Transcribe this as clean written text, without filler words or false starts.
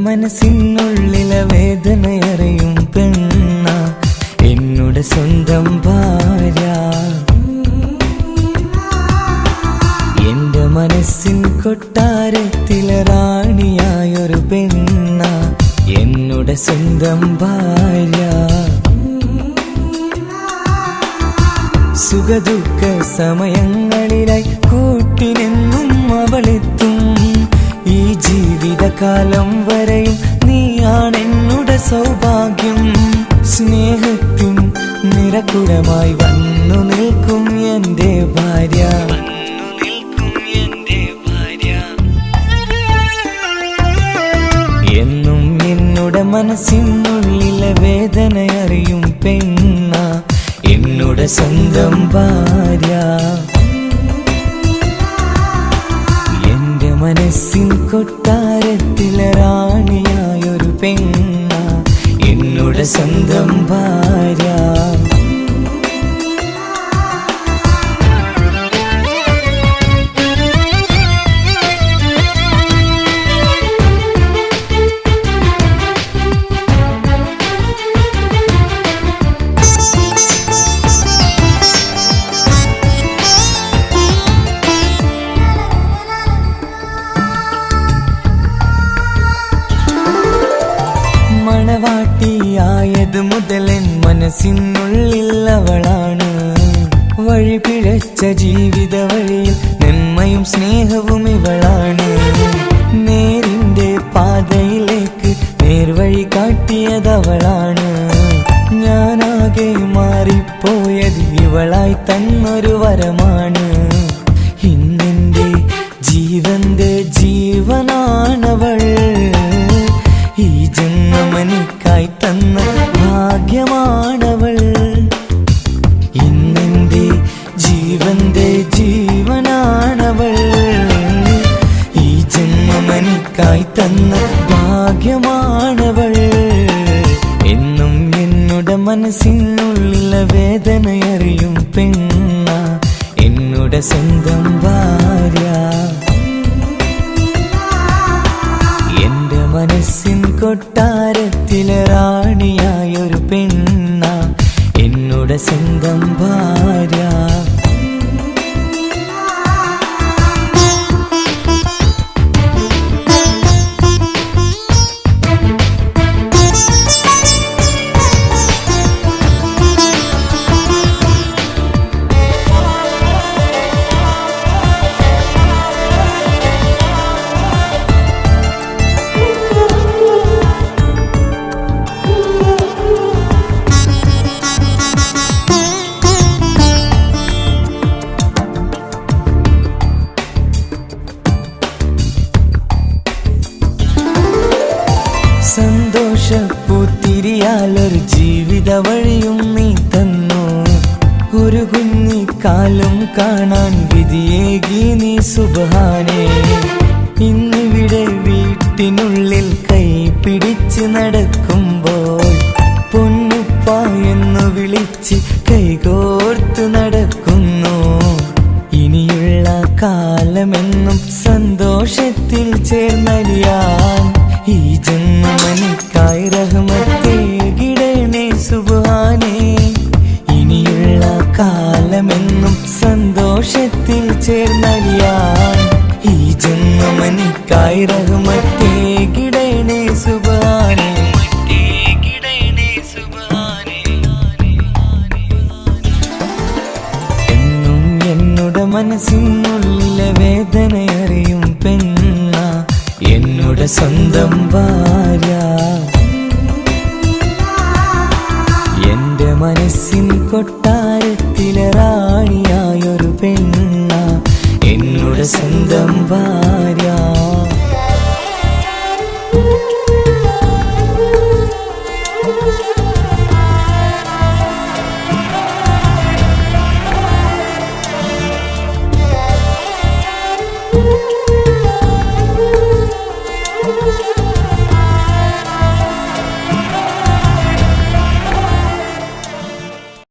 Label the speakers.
Speaker 1: മനസ്സിനുള്ളിലെ വേദനയറിയും പെണ്ണ എന്നുടെ സ്വന്തം ഭാര്യ. എന്റെ മനസ്സിൻ കൊട്ടാരത്തിലെ റാണിയായൊരു പെണ്ണ എന്നുടെ സ്വന്തം ഭാര്യ. സുഖദുഃഖ സമയങ്ങളിലായി കൂട്ടിനെന്നും അവളെത്തും. ഈ ജീവിതകാലം വരെയും നീയാണെന്നുടെ സൗഭാഗ്യം. സ്നേഹത്തിൻ നിറകുടമായി വന്നു നിൽക്കും എന്റെ ഭാര്യ. എന്നും എന്നുടെ മനസ്സിനുള്ളിലെ വേദനയറിയും പെണ്ണ എന്നുടെ സ്വന്തം ഭാര്യ. എന്റെ മനസ്സിൻ കൊട്ടാരത്തിലെ റാണിയായൊരു പെണ്ണ എന്നുടെ സ്വന്തം ഭാര്യ. മണവാട്ടിയായത് മുതലൻ മനസ്സിനുള്ളിൽ അവളാണ്. വഴി പിഴച്ച ജീവിത വഴിയിൽ നന്മയും സ്നേഹവും ഇവളാണ്. നേരിന്റെ പാതയിലേക്ക് നേർവഴി കാട്ടിയതവളാണ്. ഞാനാകെ മാറിപ്പോയത് ഇവളായി തന്നൊരു വരമാണ്. ഇന്നെന്റെ ജീവന്റെ ജീവനാണവൾ. ഈ ജന്മമെനിക്കായി തന്ന ഭാഗ്യമാണവൾ. ഇന്നെന്റെ ജീവന്റെ ജീവനാണവൾ. ഈ ജന്മമെനിക്കായി തന്ന ഭാഗ്യമാണവൾ. എന്നും എന്നുടെ മനസ്സിനുള്ളിലെ വേദനയറിയും പെണ്ണ എന്നുടെ സ്വന്തം ഭാര്യ. എന്റെ മനസ്സിൻ കൊട്ടാരത്തിലെ റാണിയായൊരു പെണ്ണ എന്നുടെ സ്വന്തം ഭാര്യ. സന്തോഷപ്പൂത്തിരിയാലൊരു ജീവിത വഴിയും നീ തന്നു. ഒരു കുഞ്ഞിക്കാലം കാണാൻ വിധിയേകി നീ സുബ്ഹാനേ. ഇന്നിവിടെ വീട്ടിനുള്ളിൽ കൈ പിടിച്ച് നടക്കുമ്പോൾ പൊന്നുപ്പ എന്ന് വിളിച്ച് കൈകോർത്ത് നടക്കുന്നു. ഇനിയുള്ള കാലമെന്നും സന്തോഷത്തിൽ ചേർന്നലിയാൻ ഈ ജന്മമെനിക്കായി റഹ്മത്തേകിടണേ സുബ്ഹാനേ. ഇനിയുള്ള കാലമെന്നും സന്തോഷത്തിൽ ചേർന്നലിയാൻ ഈ ജന്മമെനിക്കായി റഹ്മത്തേകിടണേ സുബ്ഹാനേ. എന്നും എന്നുടെ മനസ്സിനുള്ളിലെ വേദനയറിയും പെണ്ണ എന്നുടെ സ്വന്തം ഭാര്യ. എന്റെ മനസ്സിൻ കൊട്ടാരത്തിലെ റാണിയായൊരു പെണ്ണ എന്നുടെ സ്വന്തം ഭാര്യ.